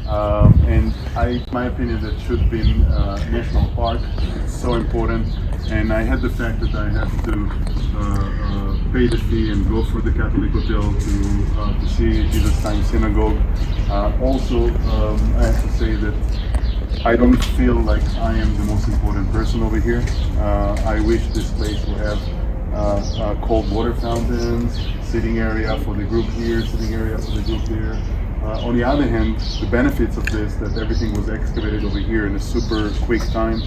And my opinion, that should be in national park. It's so important. And I had the fact that I have to pay the fee and go for the Catholic hotel to see Jesus Time Synagogue. Also, I have to say that I don't feel like I am the most important person over here. I wish this place would have cold water fountains, sitting area for the group here, sitting area for the group there. On the other hand, the benefits of this, that everything was excavated over here in a super quick time.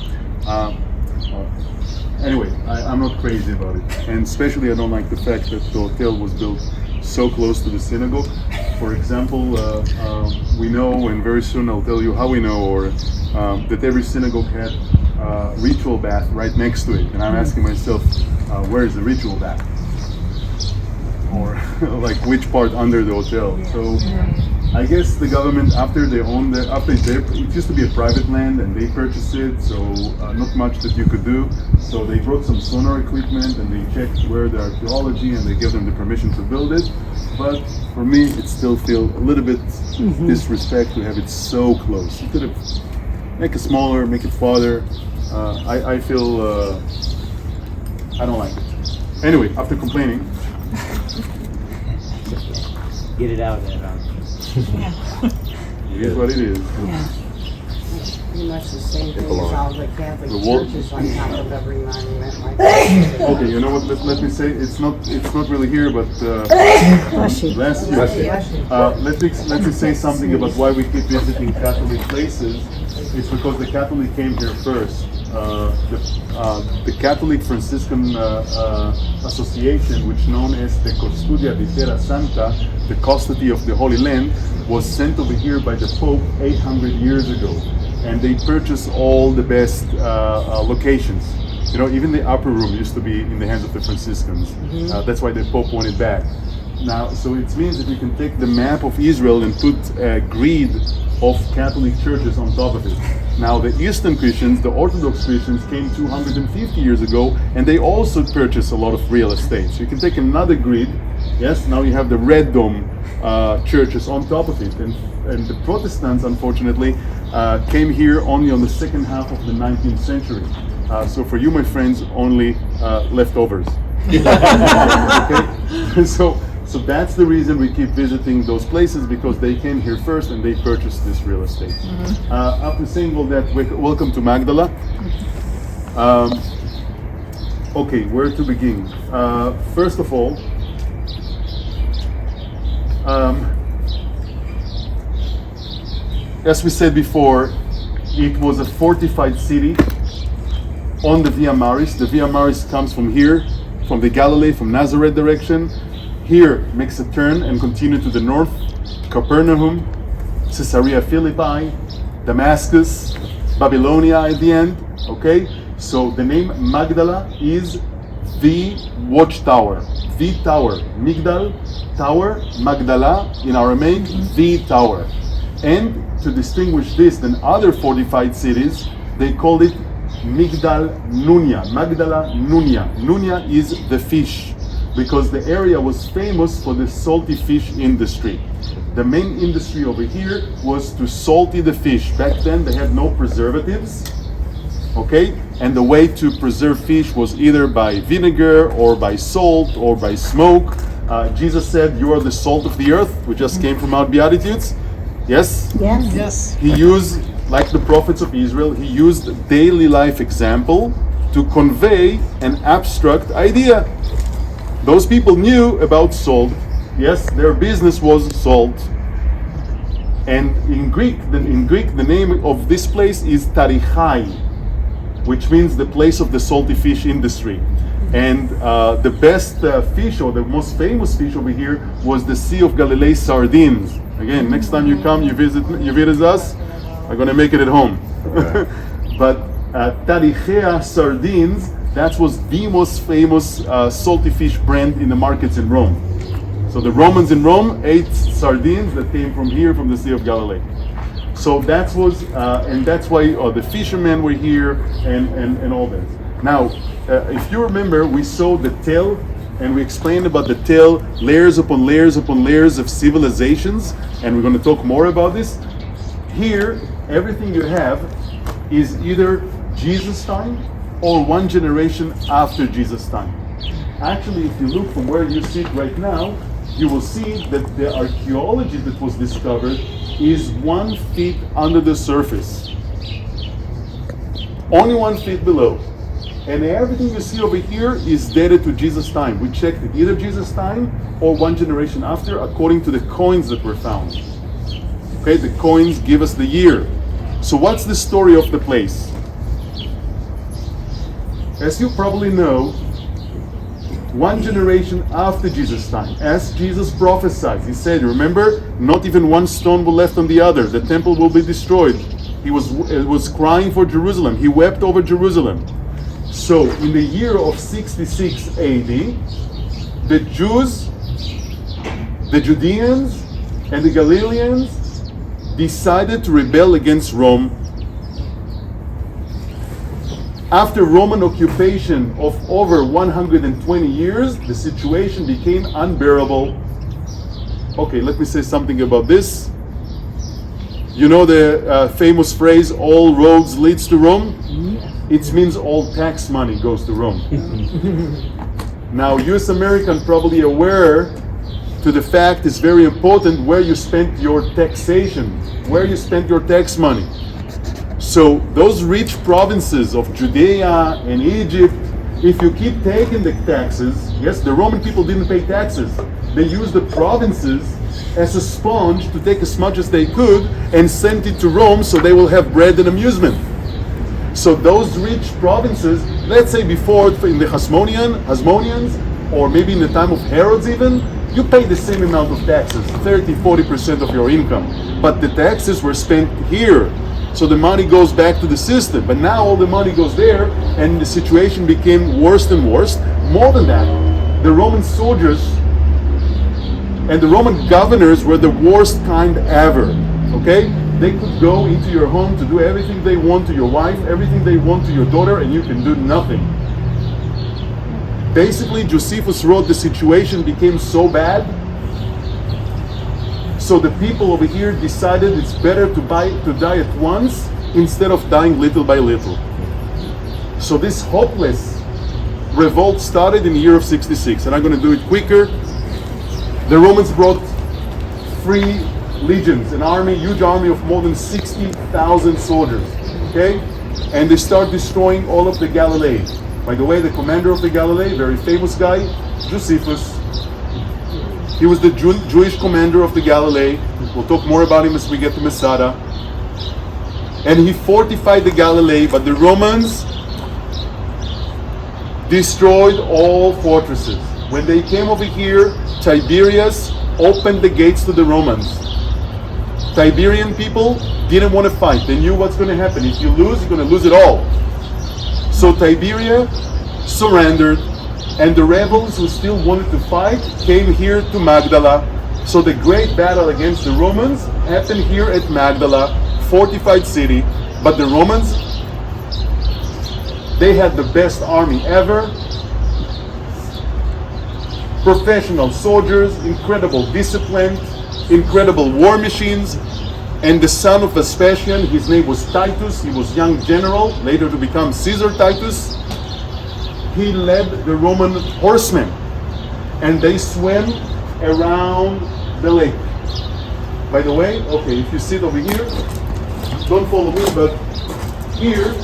Anyway, I'm not crazy about it. And especially I don't like the fact that the hotel was built so close to the synagogue. For example, we know, and very soon I'll tell you how we know, or that every synagogue had a ritual bath right next to it. And I'm asking myself, where is the ritual bath? Or like which part under the hotel? So I guess the government, after it used to be a private land and they purchased it, so not much that you could do. So they brought some sonar equipment and they checked where the archaeology and they gave them the permission to build it. But for me, it still feels a little bit disrespect to have it so close. You could have make it smaller, make it farther. I feel I don't like it. Anyway, after complaining, get it out there. It is what it is. Yeah. Pretty much the same thing as all the Catholic churches on top of every monument like that. Okay, you know what? Let me say it's not really here, but Bless you. last year. Let me say something about why we keep visiting Catholic places. It's because the Catholic came here first. The Catholic Franciscan Association, which known as the Custodia di Terra Santa, the custody of the Holy Land, was sent over here by the Pope 800 years ago, and they purchased all the best locations. You know, even the upper room used to be in the hands of the Franciscans. That's why the Pope wanted back. Now, so it means that you can take the map of Israel and put a grid of Catholic churches on top of it. Now, the Eastern Christians, the Orthodox Christians, came 250 years ago, and they also purchased a lot of real estate. So you can take another grid. Yes, now you have the Red Dome churches on top of it, and the Protestants, unfortunately, came here only on the second half of the 19th century. So for you, my friends, only leftovers. Okay, so that's the reason we keep visiting those places, because they came here first and they purchased this real estate. After saying all that, welcome to Magdala. Okay, where to begin? First of all, as we said before, it was a fortified city on the Via Maris. The Via Maris comes from here, from the Galilee, from Nazareth direction. Here makes a turn and continue to the north, Capernaum, Caesarea Philippi, Damascus, Babylonia at the end. Okay, so the name Magdala is the watchtower, the tower. Migdal, tower, Magdala in Aramaic, the tower. And to distinguish this than other fortified cities, they call it Migdal Nunya, Magdala Nunya. Nunya is the fish, because the area was famous for the salty fish industry. The main industry over here was to salty the fish. Back then they had no preservatives, okay? And the way to preserve fish was either by vinegar or by salt or by smoke. Jesus said, "You are the salt of the earth." We just came from Mount Beatitudes. Yes? Yes. Yes. He used, like the prophets of Israel, he used daily life example to convey an abstract idea. Those people knew about salt. Yes, their business was salt. And in Greek, the name of this place is Tarichai, which means the place of the salty fish industry. And the best fish, or the most famous fish over here, was the Sea of Galilee sardines. Again, next time you come, you visit us, I'm gonna make it at home. But Tarichea sardines, that was the most famous salty fish brand in the markets in Rome. So the Romans in Rome ate sardines that came from here, from the Sea of Galilee. So that was, and that's why the fishermen were here, and all that. Now, if you remember, we saw the tail, and we explained about the tail, layers upon layers upon layers of civilizations, and we're going to talk more about this. Here, everything you have is either Jesus' time or one generation after Jesus' time. Actually, if you look from where you sit right now, you will see that the archaeology that was discovered is 1 foot under the surface. Only 1 foot below. And everything you see over here is dated to Jesus' time. We checked it, either Jesus' time or one generation after, according to the coins that were found. Okay, the coins give us the year. So what's the story of the place? As you probably know, one generation after Jesus' time, as Jesus prophesied, he said, remember, not even one stone will left on the other. The temple will be destroyed. He was crying for Jerusalem. He wept over Jerusalem. So in the year of 66 AD, the Jews, the Judeans, and the Galileans decided to rebel against Rome. After Roman occupation of over 120 years, the situation became unbearable. Okay, let me say something about this. You know the famous phrase, all roads leads to Rome? It means all tax money goes to Rome. Now, US American probably aware to the fact it's very important where you spent your taxation, where you spent your tax money. So those rich provinces of Judea and Egypt, if you keep taking the taxes, yes, the Roman people didn't pay taxes. They used the provinces as a sponge to take as much as they could and sent it to Rome so they will have bread and amusement. So those rich provinces, let's say before in the Hasmoneans, or maybe in the time of Herods even, you pay the same amount of taxes, 30-40% of your income. But the taxes were spent here. So the money goes back to the system. But now all the money goes there, and the situation became worse and worse. More than that, the Roman soldiers and the Roman governors were the worst kind ever. Okay? They could go into your home to do everything they want to your wife, everything they want to your daughter, and you can do nothing. Basically, Josephus wrote the situation became so bad, so the people over here decided it's better to die at once instead of dying little by little. So this hopeless revolt started in the year of 66, and I'm going to do it quicker. The Romans brought 3 legions, an army, huge army of more than 60,000 soldiers, okay? And they start destroying all of the Galilee. By the way, the commander of the Galilee, very famous guy, Josephus. He was the Jewish commander of the Galilee. We'll talk more about him as we get to Masada. And he fortified the Galilee, but the Romans destroyed all fortresses. When they came over here, Tiberius opened the gates to the Romans. Tiberian people didn't want to fight. They knew what's going to happen. If you lose, you're going to lose it all. So Tiberia surrendered, and the rebels who still wanted to fight came here to Magdala. So the great battle against the Romans happened here at Magdala, fortified city. But the Romans, they had the best army ever. Professional soldiers, incredible discipline, incredible war machines. And the son of Vespasian, his name was Titus, he was young general, later to become Caesar Titus. He led the Roman horsemen, and they swam around the lake. By the way, okay, if you sit over here, don't follow me, but here,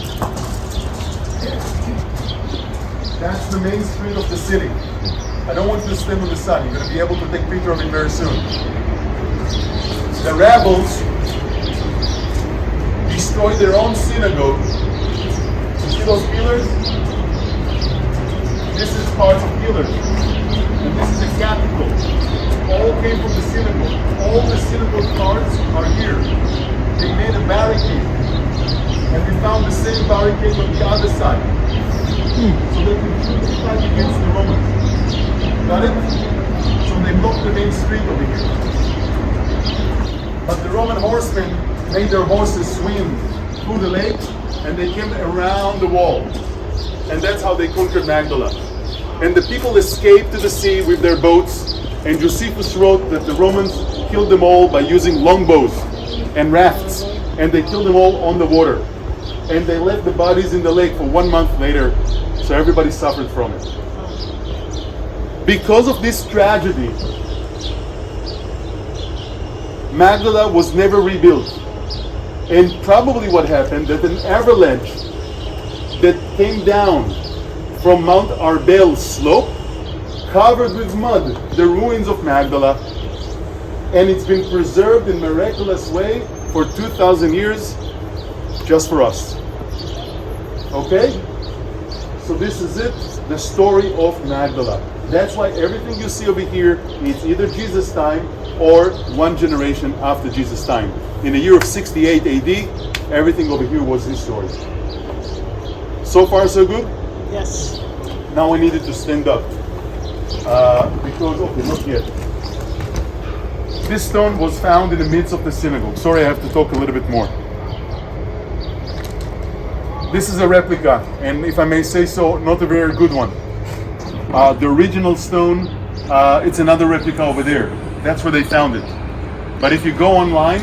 that's the main street of the city. I don't want you to stand on the side. You're going to be able to take a picture of it very soon. The rebels destroyed their own synagogue. You see those pillars? This is parts of pillars. And this is the capital. All came from the synagogue. All the synagogue parts are here. They made a barricade. And we found the same barricade on the other side. So they could fight against the Romans. Got it? So they blocked the main street over here. But the Roman horsemen made their horses swim through the lake, and they came around the wall. And that's how they conquered Magdala. And the people escaped to the sea with their boats, and Josephus wrote that the Romans killed them all by using longbows and rafts. and they killed them all on the water. And they left the bodies in the lake for 1 month later, so everybody suffered from it. Because of this tragedy, Magdala was never rebuilt. And probably what happened, that an avalanche that came down from Mount Arbel's slope covered with mud the ruins of Magdala, and it's been preserved in miraculous way for 2,000 years just for us. Okay? So this is it, the story of Magdala. That's why everything you see over here is either Jesus' time or one generation after Jesus' time. In the year of 68 AD, everything over here was his story. So far so good? Yes. Now I needed to stand up. Because, okay, not yet. This stone was found in the midst of the synagogue. Sorry, I have to talk a little bit more. This is a replica, and if I may say so, not a very good one. The original stone, it's another replica over there. That's where they found it. But if you go online,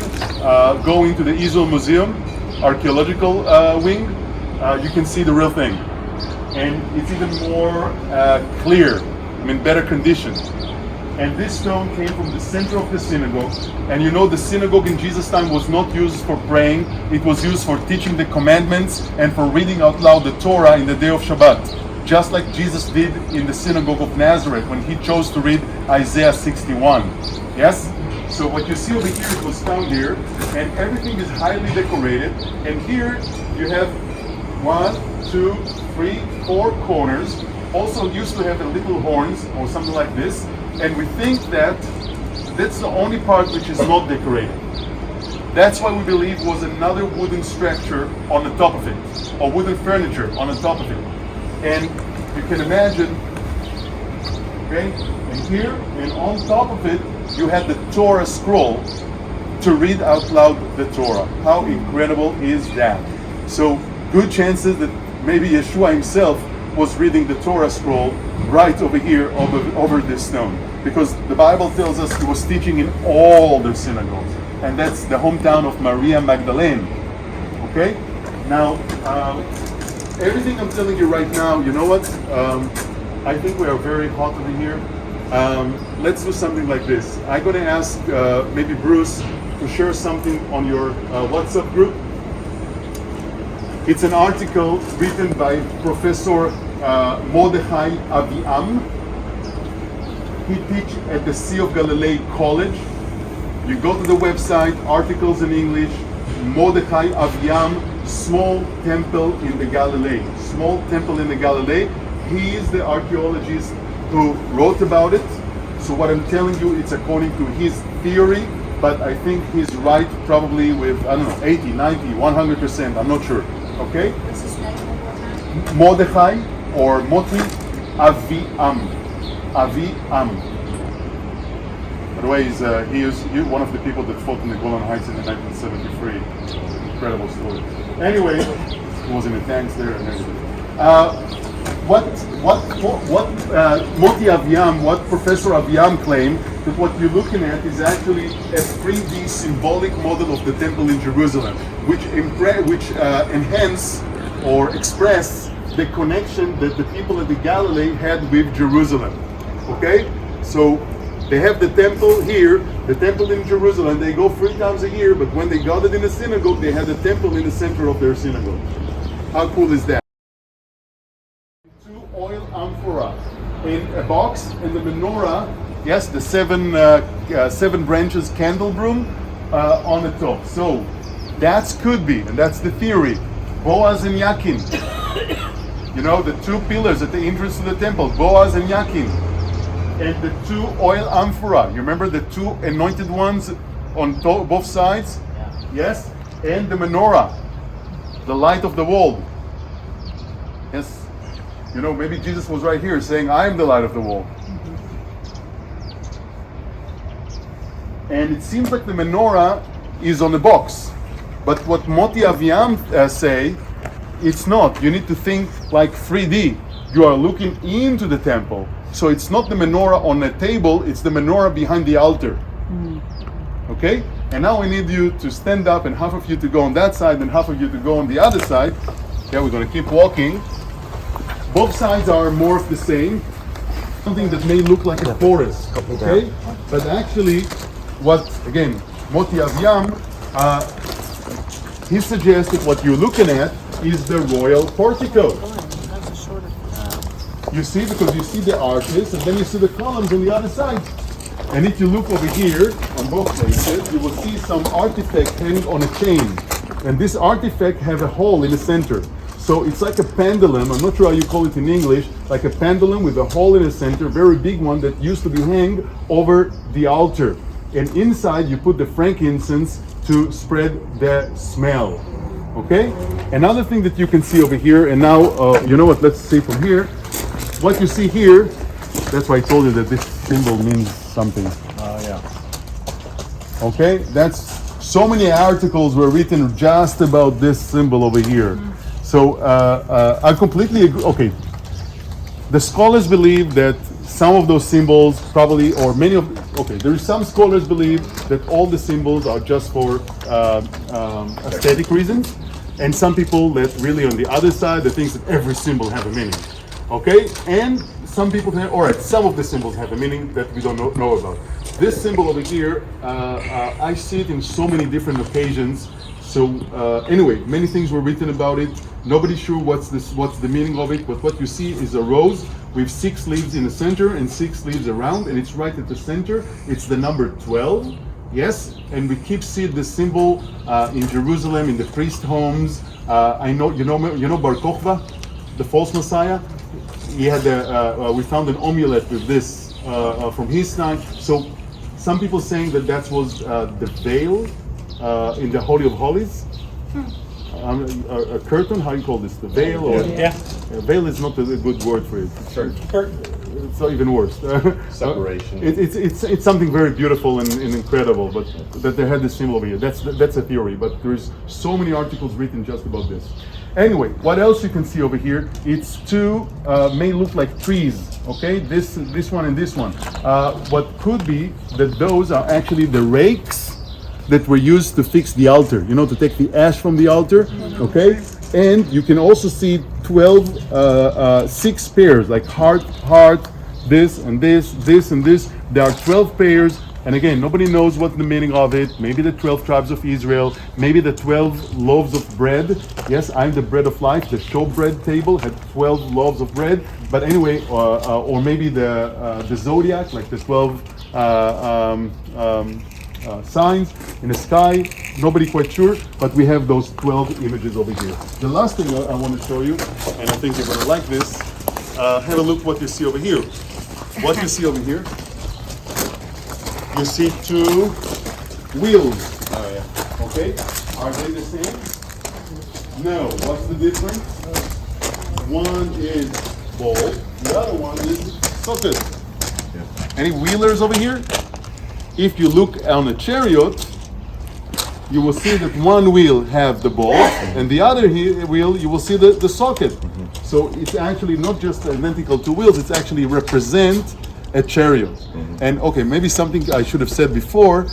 go into the Israel Museum, archaeological wing, you can see the real thing. And it's even more clear, better condition. And this stone came from the center of the synagogue. And you know, the synagogue in Jesus' time was not used for praying. It was used for teaching the commandments and for reading out loud the Torah in the day of Shabbat. Just like Jesus did in the synagogue of Nazareth when he chose to read Isaiah 61. Yes? So what you see over here, it was found here. And everything is highly decorated. And here you have 1, 2, 3, 4 corners. Also used to have the little horns or something like this. And we think that that's the only part which is not decorated. That's why we believe was another wooden structure on the top of it, or wooden furniture on the top of it. And you can imagine, okay, and here, and on top of it, you had the Torah scroll to read out loud the Torah. How incredible is that? So good chances that maybe Yeshua himself was reading the Torah scroll right over here, over this stone. Because the Bible tells us he was teaching in all their synagogues. And that's the hometown of Maria Magdalene. Okay? Now, everything I'm telling you right now, you know what? I think we are very hot over here. Let's do something like this. I'm going to ask maybe Bruce to share something on your WhatsApp group. It's an article written by Professor Mordechai Aviam. He teaches at the Sea of Galilee College. You go to the website, articles in English, Mordechai Aviam, Small Temple in the Galilee. Small Temple in the Galilee. He is the archaeologist who wrote about it. So what I'm telling you, it's according to his theory, but I think he's right probably with, 80, 90, 100%, I'm not sure. Okay? What's his name one more time? Mordechai or Moti Aviam. Aviam. By the way, he is one of the people that fought in the Golan Heights in the 1973. Incredible story. Anyway, he was in the tanks there and everything. What Moti Aviam, what Professor Aviam claimed, that what you're looking at is actually a 3D symbolic model of the temple in Jerusalem, which enhance or express the connection that the people of the Galilee had with Jerusalem. Okay? So they have the temple here, the temple in Jerusalem. They go 3 times a year, but when they gathered in the synagogue, they had the temple in the center of their synagogue. How cool is that? 2 oil amphora in a box, and the menorah, yes, the 7 branches candelabrum on the top. So that could be, and that's the theory, Boaz and Yakin. You know, the 2 pillars at the entrance to the temple, Boaz and Yakin. And the 2 oil amphora. You remember the 2 anointed ones on both sides? Yeah. Yes? And the menorah, the light of the world. Yes? You know, maybe Jesus was right here saying, I am the light of the world. And it seems like the menorah is on the box. But what Moti Aviam say, it's not. You need to think like 3D. You are looking into the temple. So it's not the menorah on a table, it's the menorah behind the altar. Okay? And now I need you to stand up and half of you to go on that side and half of you to go on the other side. Okay, we're going to keep walking. Both sides are more of the same. Something that may look like a forest, okay? But actually, what, again, Moti Avyam, he suggested what you're looking at is the Royal Portico. You see, because you see the arches and then you see the columns on the other side. And if you look over here on both places, you will see some artifact hanging on a chain. And this artifact have a hole in the center. So it's like a pendulum, I'm not sure how you call it in English, like a pendulum with a hole in the center, very big one that used to be hanged over the altar. And inside you put the frankincense to spread the smell. Okay? Another thing that you can see over here, and now, you know what, let's see from here. What you see here, that's why I told you that this symbol means something. Okay? That's, so many articles were written just about this symbol over here. So I completely agree. Okay, the scholars believe that some of those symbols probably, or many of, okay, there is some scholars believe that all the symbols are just for aesthetic reasons, and some people that really on the other side, that thinks that every symbol have a meaning. Okay, and some people think, all right, some of the symbols have a meaning that we don't know about. This symbol over here, I see it in so many different occasions. So anyway, many things were written about it. Nobody's sure what's the meaning of it, but what you see is a rose with 6 leaves in the center and 6 leaves around, and it's right at the center. It's the number 12, yes, and we keep seeing this symbol in Jerusalem, in the priest homes. I know, you know Bar Kokhba, the false Messiah. He had we found an amulet with this from his time. So some people saying that that was the veil in the Holy of Holies. A curtain, how you call this? The veil? Or, veil is not a good word for it. It's not even worse. Separation. It's something very beautiful and incredible, but that they had this symbol over here. That's a theory, but there's so many articles written just about this. Anyway, what else you can see over here? It's two may look like trees. Okay, this one and this one. What could be that those are actually the rakes that were used to fix the altar, you know, to take the ash from the altar, okay? And you can also see 6 pairs, like heart, this and this, this and this. There are 12 pairs, and again, nobody knows what the meaning of it. Maybe the 12 tribes of Israel, maybe the 12 loaves of bread. Yes, I'm the bread of life. The showbread table had 12 loaves of bread. But anyway, or maybe the zodiac, like the 12 signs in the sky, nobody quite sure, but we have those 12 images over here. The last thing I want to show you, and I think you're going to like this, have a look what you see over here. What you see over here, you see 2 wheels. Oh yeah. Okay, are they the same? No. What's the difference? One is ball, the other one is socket. Any wheelers over here? If you look on a chariot, you will see that one wheel have the ball, and the other wheel you will see the socket. So it's actually not just identical 2 wheels; it's actually represent a chariot. And okay, maybe something I should have said before.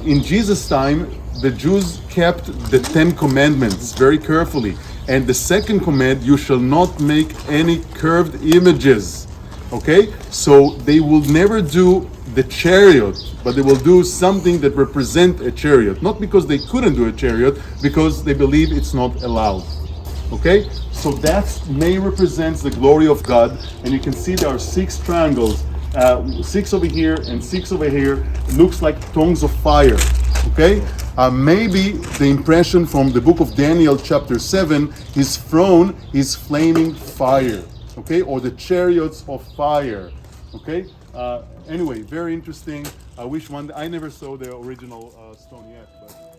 In Jesus' time, the Jews kept the 10 commandments very carefully, and the second command: you shall not make any curved images. Okay, so they will never do the chariot, but they will do something that represent a chariot, not because they couldn't do a chariot, because they believe it's not allowed. Okay, so that may represents the glory of God, and you can see there are 6 triangles, 6 over here and 6 over here. It looks like tongues of fire. Okay, maybe the impression from the book of Daniel chapter 7, his throne is flaming fire. Okay, or the chariots of fire. Okay. Anyway, very interesting. I wish I never saw the original stone yet, but